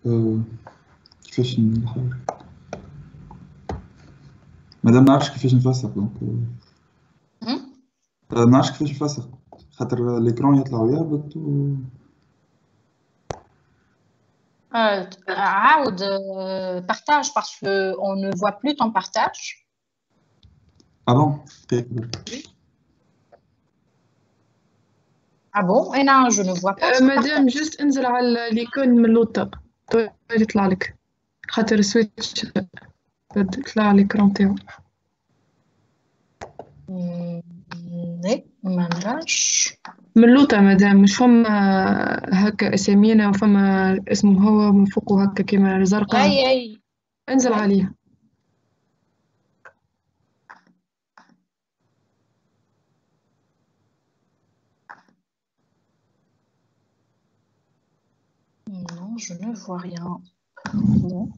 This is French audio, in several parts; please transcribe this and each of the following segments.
آه، كيفاش نحاول. مادام نعرفش كيفاش نفسر دونك نعرفش كيفاش نفسر، خاطر الإكران يطلع ويهبط عاود partage parce que on ne voit plus ton partage. Ah bon? Ah bon? Et non, je ne vois pas. مادام جست انزل على الايكون من اللوطة يطلع لك، خاطر سويتش يطلع الاكران تاعو. ما نراش من اللوطة مادام مش فما هكا اسامينا وفما اسمه هو من فوقه هكا كيما زرقاء. اي انزل عليها. Non, je ne vois rien. Non.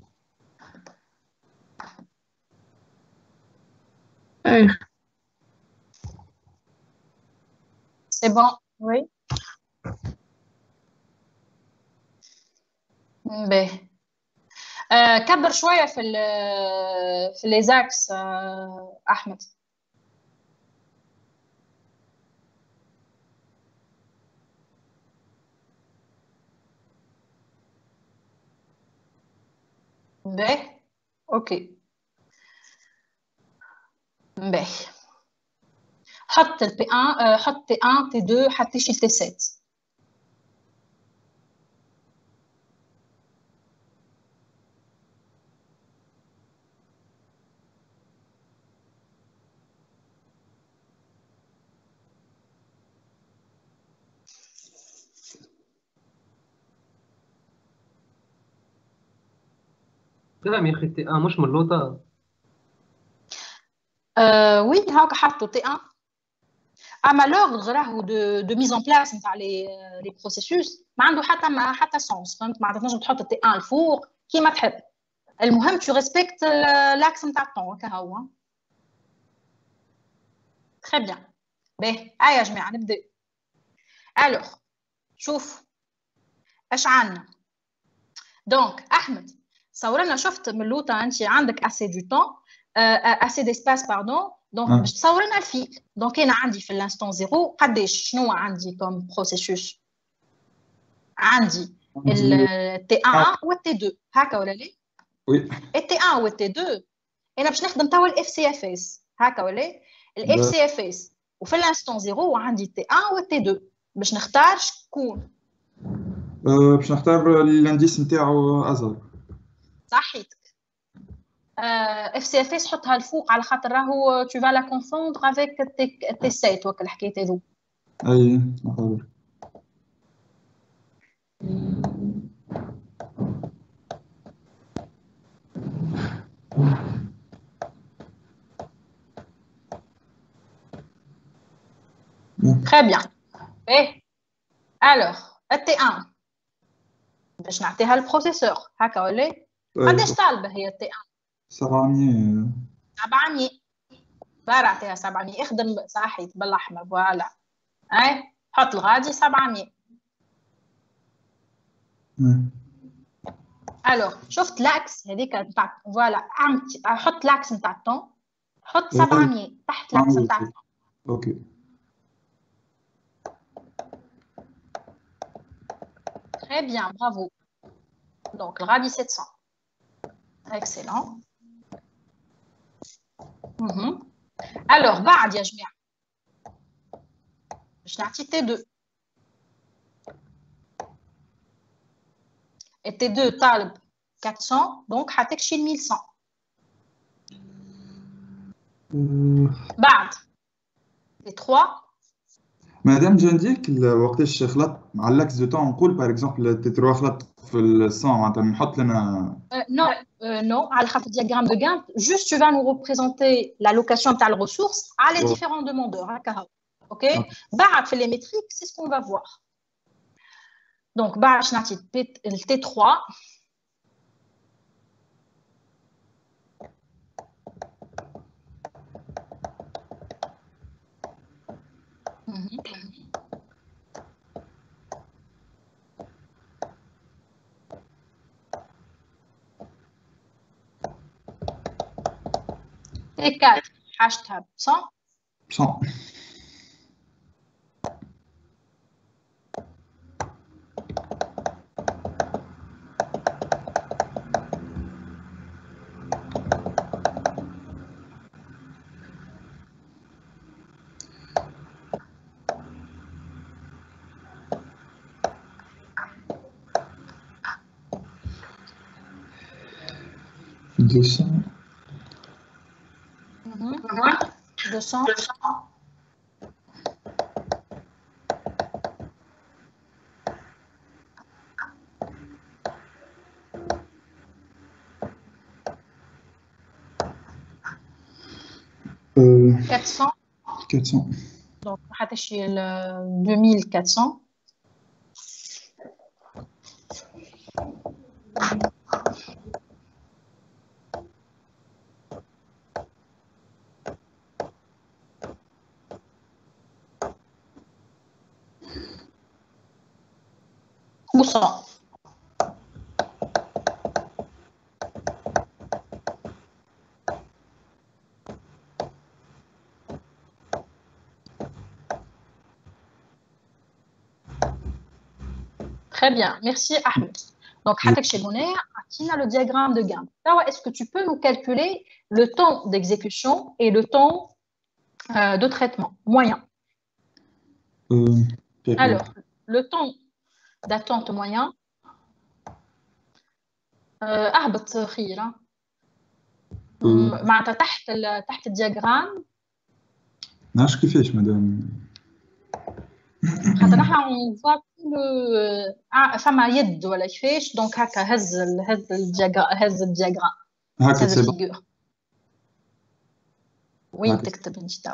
C'est bon, oui. Ben. كبر شوية في les axes أحمد. باهي اوكي باهي حط البي 1 حط تي 1 تي 2 حتى شي تي 7 كلام يا اخي تي 1 مش من اللوطه. وي هاكا حطوا تي 1 اما لوردر راهو دو ميز ان بلاس نتاع لي بروسيسوس ما عنده حتى سونس فهمت معناتها تنجم تحط تي 1 الفوق كيما تحب المهم تو ريسبكت لاكس نتاع الطون هكا هو تري بيان باهي يا جماعه نبدا الوغ شوف اش عندنا دونك احمد صورنا شفت من اللوطه انت عندك اسي دو طون اسي ديسباس باردون دونك باش تصور لنا الفيل دونك انا عندي في الانستون زيرو قداش شنو عندي كوم بروسيسوس عندي التي 1 والتي 2 هكا ولا لا وي التي 1 والتي 2 انا باش نخدم توا الاف سي اف اس هكا ولا الاف سي اف اس وفي الانستون زيرو عندي التي 1 والتي 2 باش نختار شكون باش نختار الانديس نتاعو ازهر صحيتك اف سي اف اس حطها الفوق على خاطر راهو tu vas la confondre avec tes 7 وك الحكايه هذو اي نحاول très bien ايه alors التي 1 باش نعطيها البروسيسور هكا ولا قداش طالبه هي التي 1 700 700 بار اعطيها 700 اخدم صحيت بالاحمر فوالا اي حط الغادي 700 الوغ شفت لاكس هذيك نتاع فوالا حط لاكس نتاع الطون حط 700 تحت لاكس نتاع الطون اوكي très bien bravo donc le radis 700 excellent alors بعد يا جماعه باش نعطي تي 2 التي 2 طالب 400 دونك حتكشي 1100 بعد تي 3 مادام جنديك وقتاش خلط مع اللاكس دو طون نقول باغ اكزومبل تي 3 خلط في الصون معناتها نحط لنا non على خاطر diagramme de Gantt juste tu vas nous représenter l'allocation تاع الريسورس على les différents demandeurs هكا هو اوكي بعد في les métriques c'est ce qu'on va voir donc بعد باش نعطي التي 3 T4 حاجتها 100 100. Deux cents. 200 400 400. donc حتمشي ل 2400 و100 Très bien, merci Ahmed. Donc, chez on a le diagramme de gamme. Est-ce que tu peux nous calculer le temps d'exécution et le temps de traitement moyen? Alors, le temps d'attente moyen, أهبط خير معناتها تحت الدياغرام نعرفش كيفاش مدام خاطر نحن on voit فما يد ولا كيفاش دونك هكا هز الدياغرام هكا هز الفيغور وين تكتب انت توا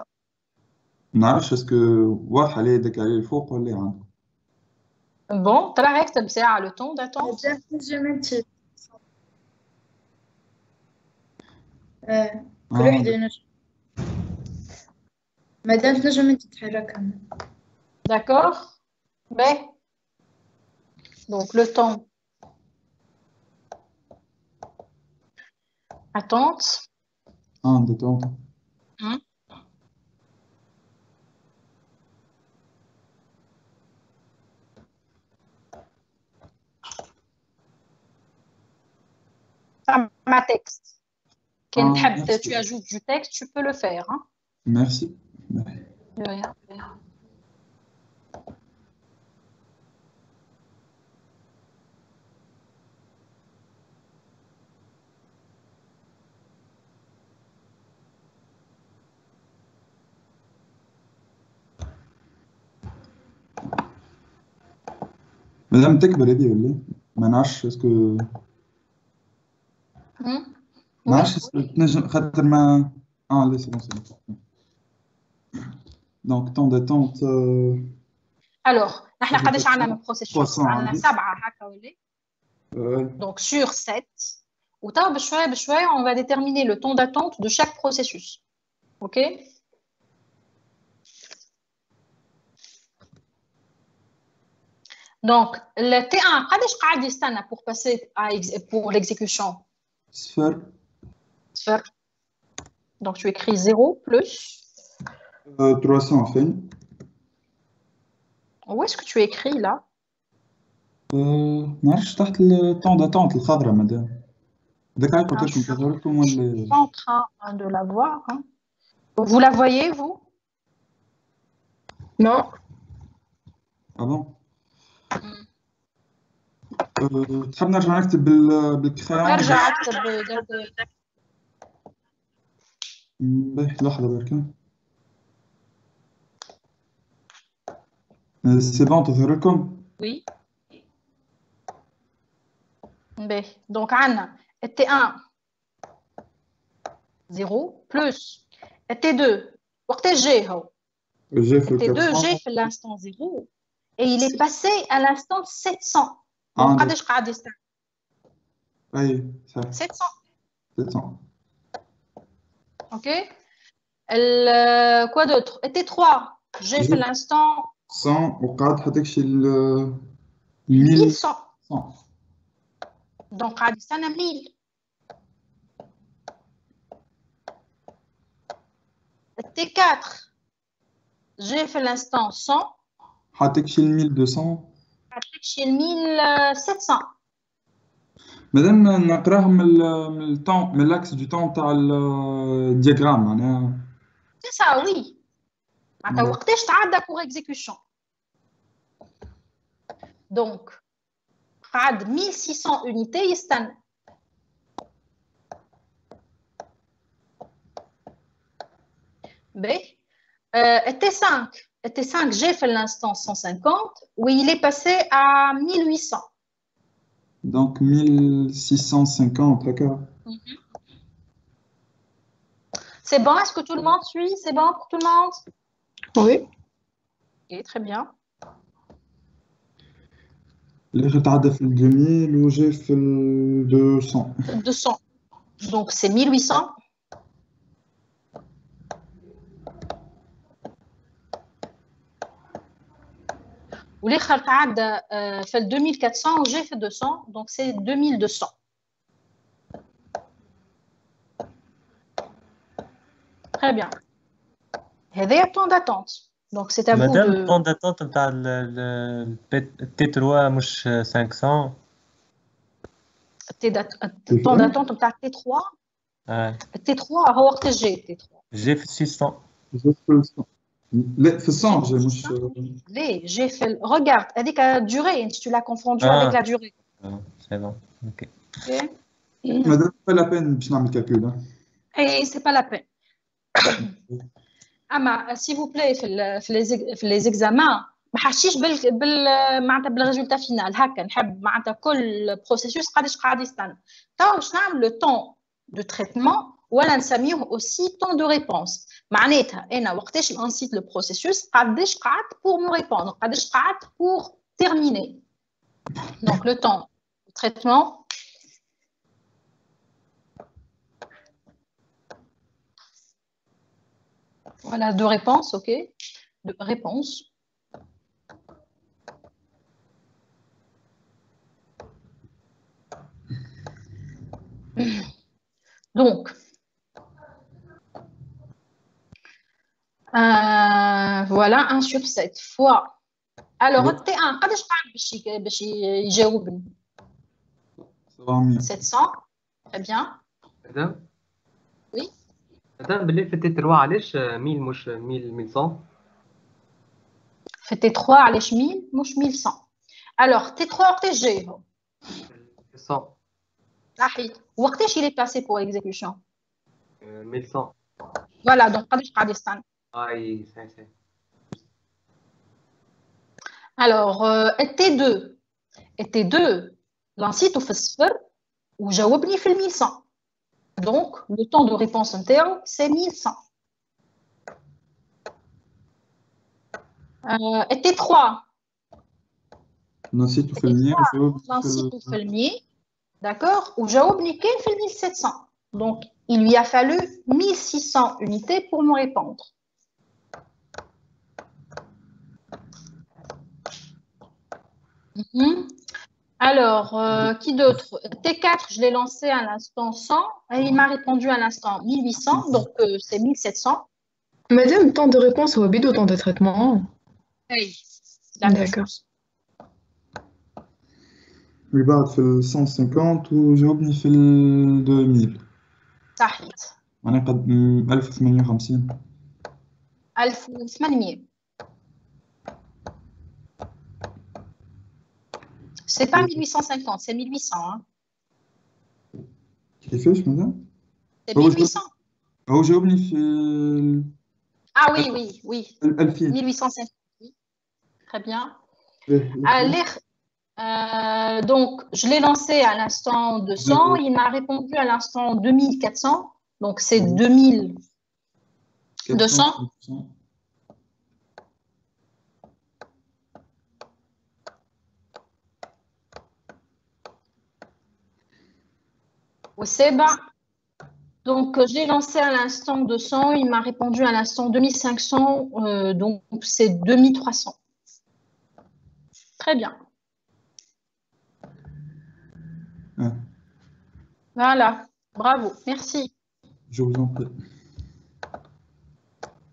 نعرفش اسكو واضحه لي يدك عليه الفوق ولا عندك بون ترى اكتب ساعه لو طون داتون كل واحد ينجم مادام تنجم انت تتحرك d'accord ben donc le temps attente d'attente ma texte quand tu ajoutes du texte tu peux le faire hein? Merci. De rien. مادام تكبر هذه ولا ما نعرفش اسكو ما نعرفش اسكو تنجم خاطر ما لا سي بون دونك طون داتونت alors نحن قداش عندنا من بروسيسور عندنا 7 هكا ولا donc sur 7 وتوا بشويه on va déterminer le temps d'attente de chaque processus OK donc le T1 قداش قاعد يستنى pour passer pour l'exécution صفر donc tu écris 0 plus 300 فين où est-ce que tu écris là نعرفش تحت الطون داتونت الخضراء مدام داك قلت لكم كثرتكم ولا je suis en train de la voir hein. Vous la voyez vous Non. Ah bon تحب نرجع نكتب بالكرايون نرجع اكتب باهي لحظة بركة سي بون تظهر لكم Oui. باهي دونك عندنا T1 0 plus T2 وقتاش جاي هو T2 جاي في l'instant 0 et il est passé à l'instant 700 donc قداش قاعد يستنى اي صح 700 OK quoi d'autre T3 جاي في l'instant 100 وقعد حتى شي 1100 100 donc قاعد يستنى 1000 T4, j'ai fait l'instant 100, حاطك شي 1200. chez 1700. مادام نقراهم من التون، من لاكس دو تون تاع الدياغرام معناها. C'est ça, oui. معناتها وقتاش تعدى pour exécution. Donc, قعد 1600 unités يستنى. باهي. T5, j'ai fait l'instant 150, où il est passé à 1800. Donc 1650, d'accord. C'est bon? Est-ce que tout le monde suit? C'est bon pour tout le monde? Oui. Ok, très bien. اللي تعدى في 2000 وجا في 200. 200. Donc, c'est 1800. والاخر تعدى في 2400 وجا في 200. Donc, c'est 2200. Très bien. هذا temps d'attente. Donc, c'est à vous مادام de... الطون داتونت نتاع تي 3 مش 500. temps d'attente نتاع T3. T3 هو وقت جاي T3. جي في 600. جا في 100. لا في 100 جا مش. ليه j'ai fait regarde هذيك durée tu l'as confondu avec la durée. C'est bon. OK. مادام pas la peine باش نعمل calcul. Et c'est pas la peine. اما s'il vous plaît في les examens ما حشيش معناتها بالريزولتا فينال هكا نحب معناتها كل بروسيسوس قداش قاعد يستنى. تو باش نعمل لو طون دو تريتمون ولا نسميوه اوسي طون دو ريبونس. معناتها انا وقتاش نسيت لو بروسيسوس قداش قعدت pour me répondre قداش قعدت pour terminer. Donc le temps de traitement voilà de réponse, ok, de réponse. Donc, voilà 1 sur 7 fois. Alors, T1, قداش قعد باش يجاوبني؟ 700. 700. Très bien. مدام Oui. مدام بالله في تي 3 علاش 1000 مش 1100؟ في T3 علاش 1000 مش 1100. Alors, T3 وقتاش جاي؟ 100. صحيح. وقتاش il est passé pour exécution؟ 1100. Voilà, donc قداش قاعد يستنى؟ اي صحيح. Alors, T2 لنسيتو في الصفر وجاوبني في 1100. Donc, le temps de réponse interne, c'est 1100. Et T3 نسيتو في المية نسيتو في المية. D'accord? وجاوبني كان في 1700. Donc, il lui a fallu 1600 unités pour me répondre. Alors, qui d'autre? T4, je l'ai lancé à l'instant 100 et il m'a répondu à l'instant 1800, donc c'est 1700. Madame, temps de réponse au bidou, temps de traitement. Hey, D'accord. بعد في 150 وجاوبني في 2000. صحيح. أنا قد 1850. 1800. C'est pas 1850, c'est 1800. Hein. كيفاش مدام؟ C'est 1800. هو جاوبني في Ah oui, oui. 2000. 1850. Oui. Très bien. Allez, donc, je l'ai lancé à l'instant 200. Il m'a répondu à l'instant 2400. Donc, c'est 2200. C'est bas. Donc, je l'ai lancé à l'instant 200. Il m'a répondu à l'instant 2500. Donc, c'est 2300. Très bien. Voilà. Bravo. Merci. Je vous en prie.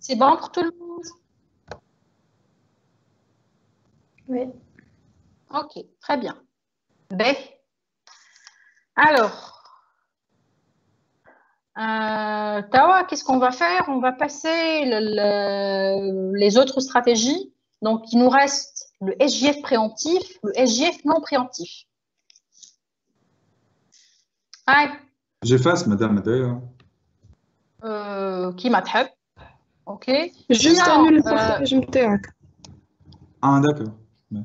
C'est bon pour tout le monde? Oui. Ok, très bien. B. Alors, Tawa, qu'est-ce qu'on va faire? On va passer les autres stratégies. Donc, il nous reste le SJF préemptif, le SJF non préemptif. Allez, J'efface, madame Adaya. qui m'a تحب. Ok. Juste Sinon, annule le partage نتاعك. Ah, d'accord. Ouais.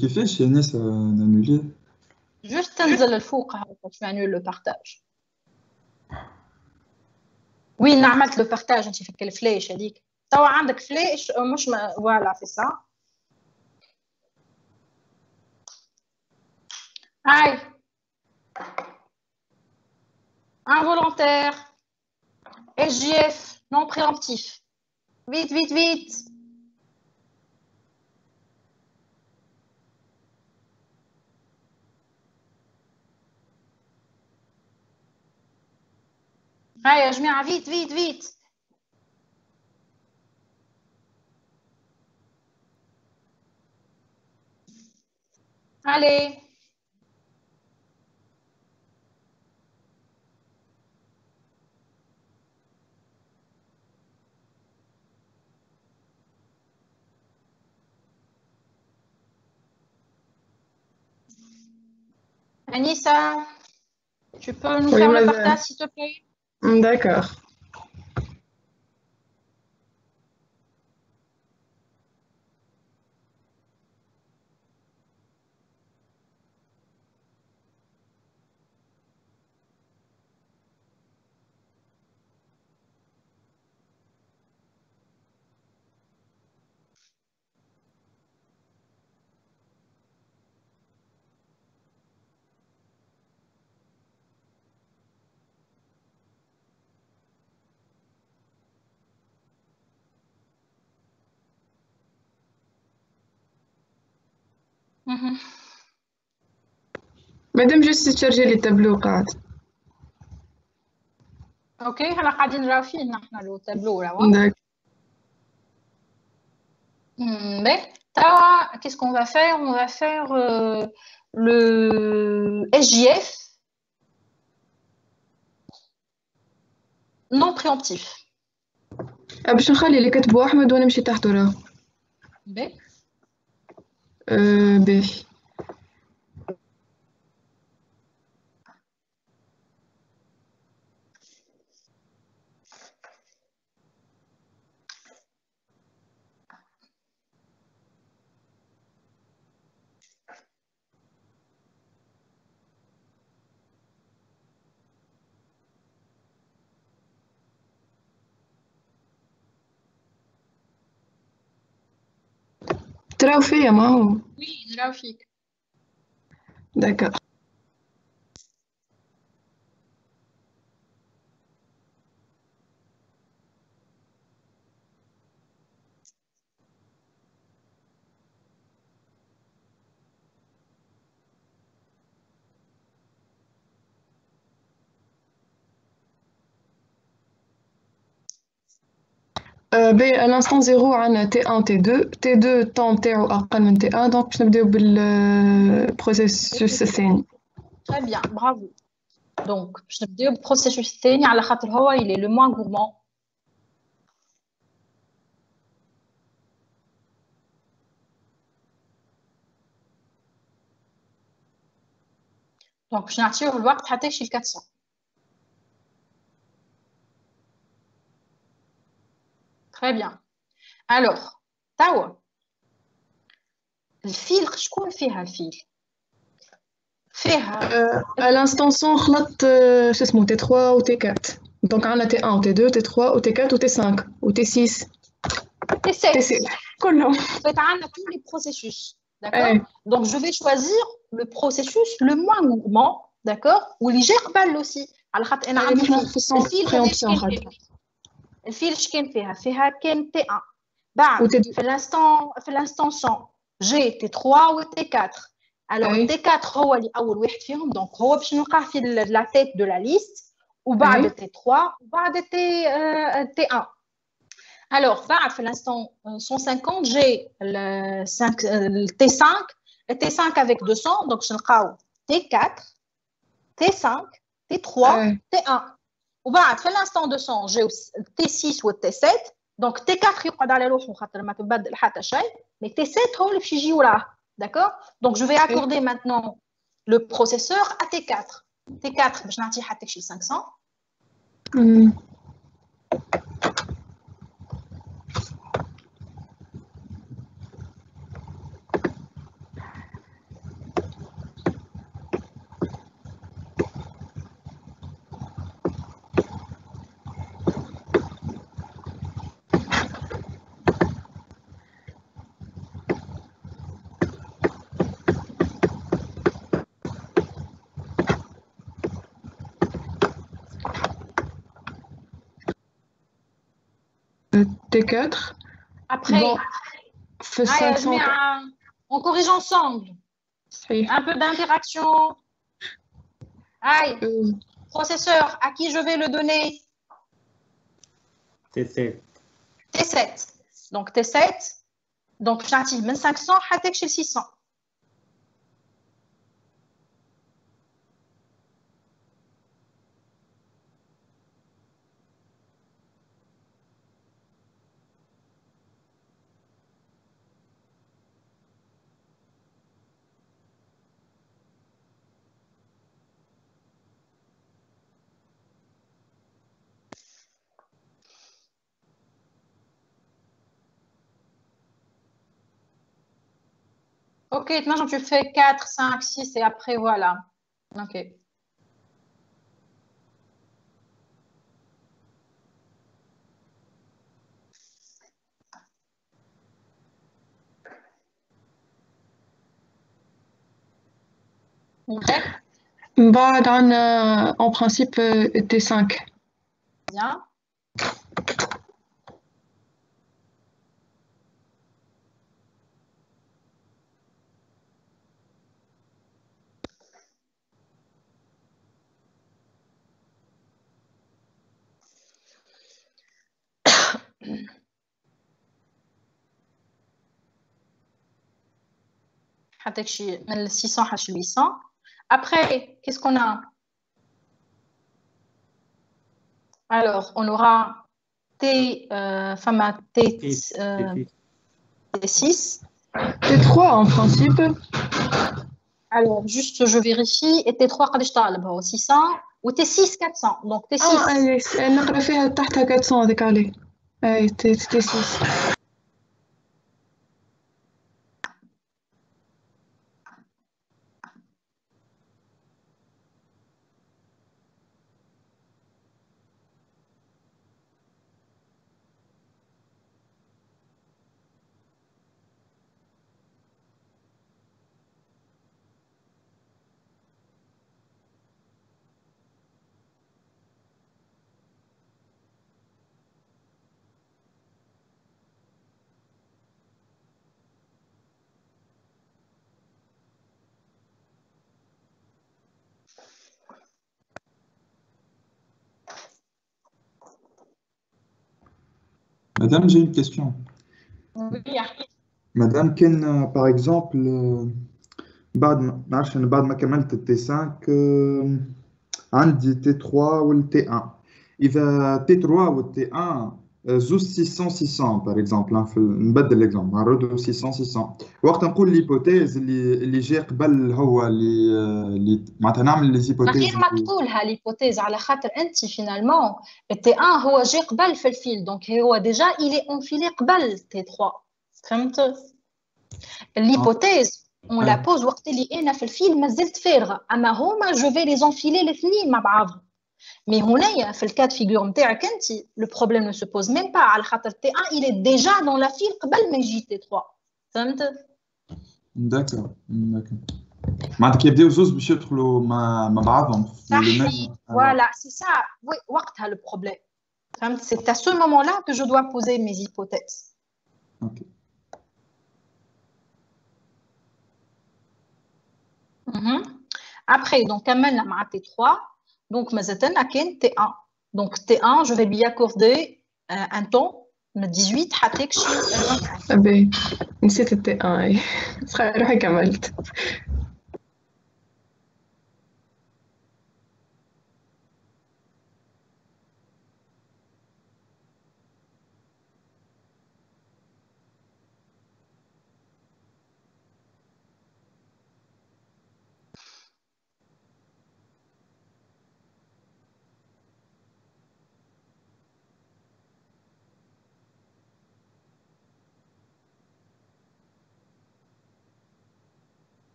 كيفاش يا ناس نانولي؟ juste تنزل الفوق هكا tu annules le partage. Oui, نعملت le partage انت فك الفلاش هذيك. توا عندك فلاش مش voilà c'est ça. Aïe. Involontaire. SJF non préemptif. Vite, vite, vite. Aïe, je mets vite, vite, vite. Allez. Anissa, tu peux nous Oui, faire le madame. partage, s'il te plaît? D'accord. Madame, juste charger les tableaux قاعد. Ok, هلا قاعدين نراو فيه نحن لو تابلو راهو. D'accord. Mais, Tawa, qu'est-ce qu'on va faire? On va faire le SJF non préemptif. باش نخلي اللي كتبو أحمد ونمشي تحته راه. B. باهي. تراو فيا ما هو. Oui, نراو فيك. D'accord. باهي الانستون زيرو عندنا T1 T2 T2 الطون تاعو أقل من T1 دونك باش نبداو بالبروسيسوس الثاني. Très bien, bravo. Donc, باش نبداو بالبروسيسوس الثاني على خاطر هو il est le moins gourmand. Donc, باش نعطيوه الوقت حتى يمشي ل 400. Très bien. Alors, توا الفيل شكون فيها الفيل؟ فيها الانستون سون خلط شو اسمه T3 و T4 دونك عندنا T1 و T2 T3 و T4 و T5 و T6 T7. T7 كلهم. En fait, on a tous les processus. D'accord? Ouais. Donc, je vais choisir le processus le moins gourmand. D'accord? Ou les gerbales aussi. على خاطر أنا عندي الفيل شكين فيها كان T1. بعد في l'instant 100 j'ai T3 ou T4. Alors, أي. T4 هو اللي أول واحد فيهم donc هو باش نلقاه في la tête de la liste وبعد أي. T3 وبعد T1. Alors, بعد في l'instant 150 j'ai le T5 le T5 avec 200 donc باش نلقاو T4 T5 T3 أي. T1 وبعد في l'instant 200 j'ai T6 و T7 donc T4 يقعد على روحه خاطر ما تبدل حتى شيء mais T7 هو اللي باش يجي وراه d'accord donc je vais accorder maintenant le processeur à T4 T4 باش نعطيه حتى شي 500 أمم. T4 après bon في ah, يا 500 جماعة on corrige ensemble صحيح un peu d'interaction aïe processeur à qui je vais le donner T7. T7 donc T7 donc باش نعطيه من 500 حتى كشي 600 Ok, maintenant tu fais 4, 5, 6 et après voilà. Ok. Ok, بعد عنا en principe T5 bien. حتى شي من 600 حتى 800. Après, qu'est-ce qu'on a? Alors, on aura T, T6. T3 en principe Alors, juste je vérifie. Et T3 قداش طالب هو 600 و T6 400. Donc T6. أي نقرا فيها تحتها 400 هذيك عليه أي T6 Madame, j'ai une question. Oui. Madame, par exemple, بعد ما كملت التي 5 عندي تي 3 والتي 1 اذا تي 3 والتي 1 زوج 600 600 باغ اكزومبل نبدل ليكزومبل نعرضوا 600 600 وقت نقول ليبوتيز اللي جاي قبل هو اللي معناتها نعمل لي من زيبوتيز غير ما تقولها ليبوتيز على خاطر انت فينالمون تي 1 هو جاي قبل في الفيل دونك هو ديجا الي انفيلي قبل تي 3 فهمت l'hypothèse on la pose وقت اللي انا في الفيل ما زلت فارغه اما هما جو في لي زونفيلي الاثنين مع بعضهم مي هنايا في الكاد فيغور نتاعك انت لو بروبليم نو سو بوز ميم با على خاطر تي 1 il est déjà dans la file قبل ما يجي تي 3 فهمت داكور معناتها كي يبداو زوز باش يدخلوا مع بعضهم في صحيح voilà c'est ça وقتها le problème فهمت c'est à ce moment là que je dois poser mes hypothèses اوكي Après, donc, كملنا مع T3. Donc, مازلنا كاين T1. Donc, T1, je vais lui accorder un temps من 18 حتى يكشي 25. أبي نسيت التي آي صغير روحي كملت.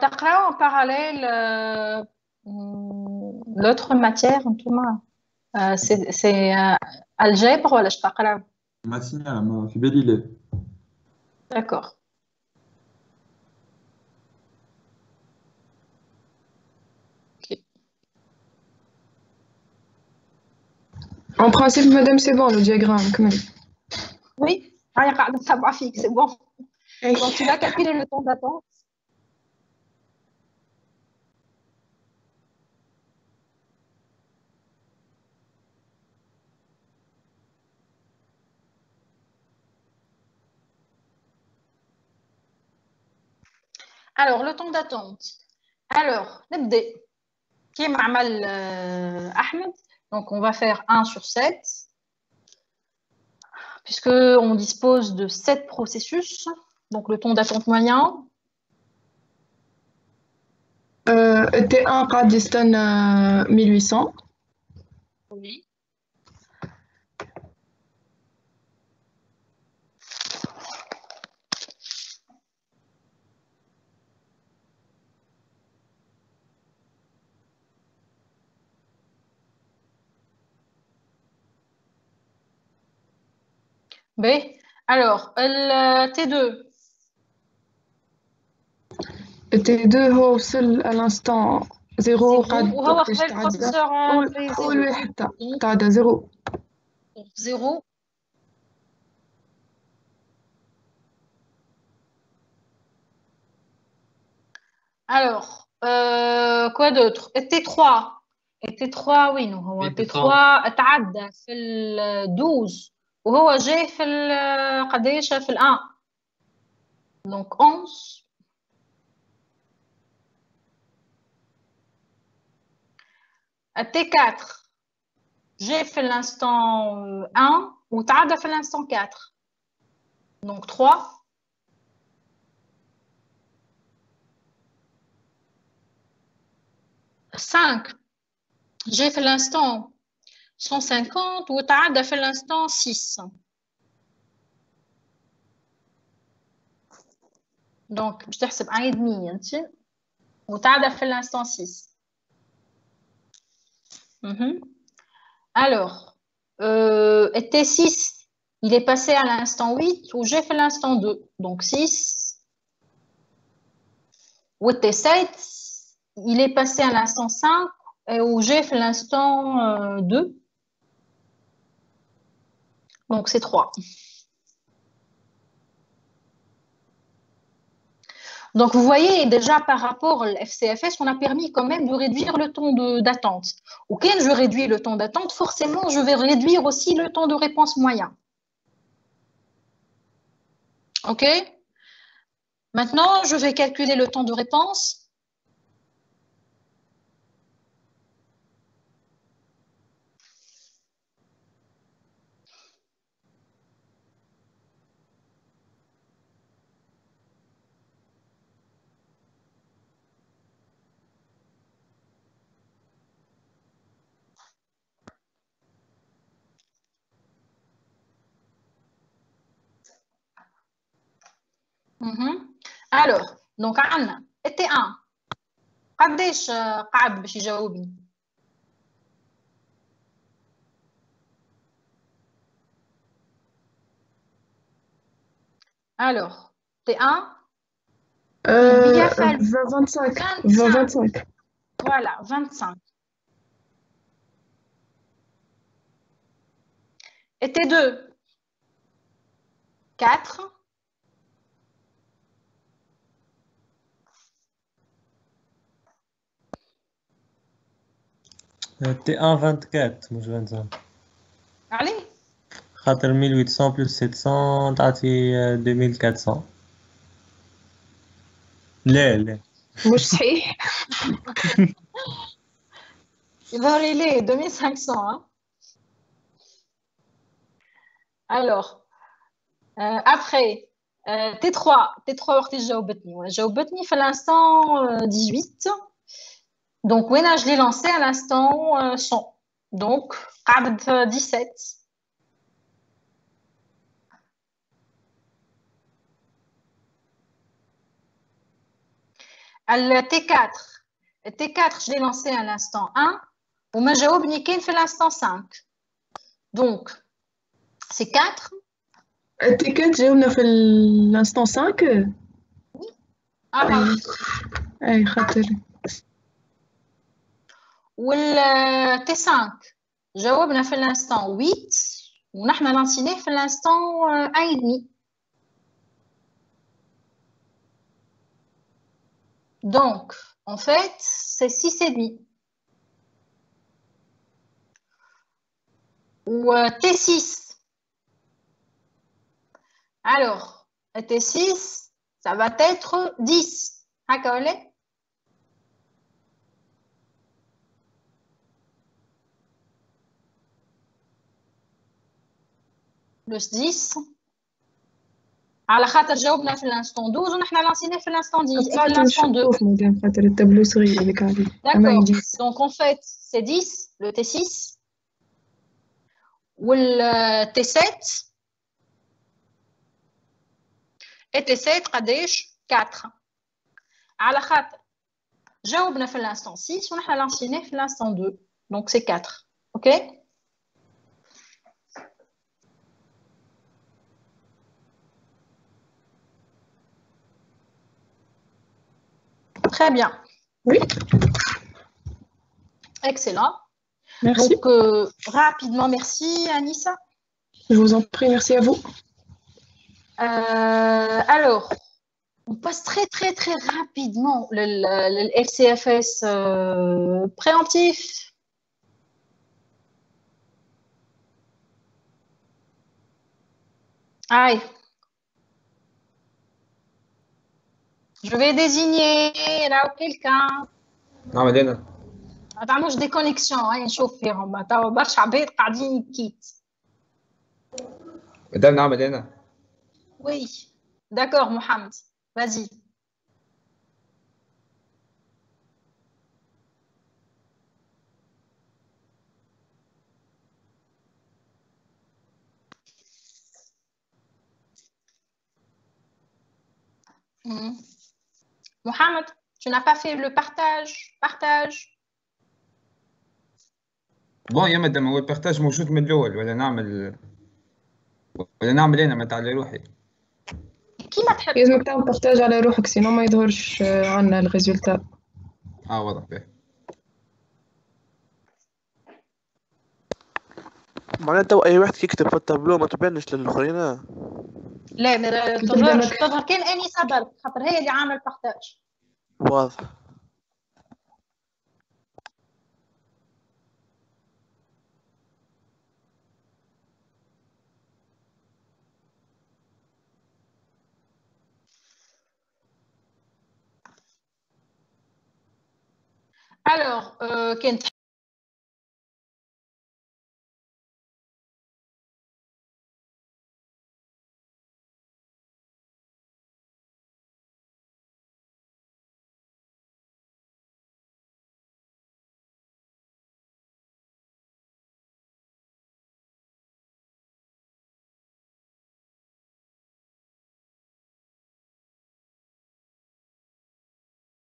تقرأوا en parallèle l'autre matière انتوما c'est algèbre ولا اش تقراو؟ ماتينال ما في بالي لا. D'accord. Ok. En principe, madame, c'est bon le diagramme. كمل. Oui, هاي قاعدة نتابعة فيك, c'est bon. Donc tu vas calculer le temps d'attente. Alors, le temps d'attente. Alors, نبدأ كيما عمل Ahmed. Donc, on va faire 1 sur 7. Puisqu'on dispose de 7 processus. Donc, le temps d'attente moyen. T1 قاعد يستنى 1800. Oui. B. Alors, le T2. T2 هو وصل à l'instant 0 قاعد وهو وقتاش خلى تعدى البروفيسور أول واحد تعدى 0. 0. Alors, quoi d'autre? T3. T3 وين هو؟ T3 تعدى في ال 12 وهو جاي في قداش في ال 1. Donc 11. T4 جاي في l'instant 1 وتعدى في l'instant 4. Donc 3. Cinq. J'ai fait l'instant 150 وتعدى في l'instant 6. Donc باش تحسب 1,5 انت وتعدى في l'instant 6. Alors, T6, il est passé à l'instant 8 où j'ai fait l'instant 2. Donc 6. Ou T7, il est passé à l'instant 5 où j'ai fait l'instant 2. Donc c'est 3. Donc, vous voyez, déjà par rapport à l'FCFS, on a permis quand même de réduire le temps d'attente. Ou quand je réduis le temps d'attente, forcément, je vais réduire aussi le temps de réponse moyen. OK? Maintenant, je vais calculer le temps de réponse. Alors, donc عندنا T1 قداش قعد باش يجاوبني؟ Alors, T1 25. Voilà, 25. Et T2 4. T1 24 مش 25 عليه خاطر 1800 بلس 700 تعطي 2400 لا مش صحيح. يظهر لي 2500 hein. Alors après T3 وقت جاوبتني وانا جاوبتني في l'instant 18 donc وين je l'ai lancé à l'instant 100 donc قعد 17 le T4 je l'ai lancé à l'instant 1 وما جاوبني كان في l'instant 5 donc c'est 4 T4 جاوبنا في l'instant 5. اي خاطر وال T5 جاوبنا في l'instant 8 ونحن لانسيناه في l'instant 1,5 donc en fait c'est 6,5 ou T6 alors T6 ça va être 10 هكا ولا plus 10 على خاطر جاوبنا في l'instant 12 ونحن لانسيناه في l'instant 10 et في l'instant 2 نشوف مدام خاطر التابلو صغير هذاك عليه. d'accord donc en fait c'est 10 le T6 ou le T7 et T7 قداش 4 على خاطر جاوبنا في l'instant 6 ونحن لانسيناه في l'instant 2 donc c'est 4 ok très bien Oui. excellent Merci. donc rapidement merci Anissa. Je vous en prie, merci à vous. Alors on passe très rapidement le LCFS préemptif. Aïe. Je vais désigner là quelqu'un. نعمل هنا ما تعملوش دي كونيكسيون هاي نشوف فيهم توا برشا عباد قاعدين يكيت. مدام نعمل هنا Oui. D'accord Mohamed. Vas-y. Mohamed, tu n'as pas fait le partage. Partage. بون يا مدام هو البارتاج موجود من الاول ولا نعمل انا ما تعلي روحي كيما تحب. لازمك تعمل بارتاج على روحك سينو ما يظهرش عنا الريزولتا. واضح به معناتها اي واحد يكتب في التابلو ما تبانش للاخرين. لا ما تظهر كان انيسه برك خاطر هي اللي عامل بارتاج. واضح. Alors كنت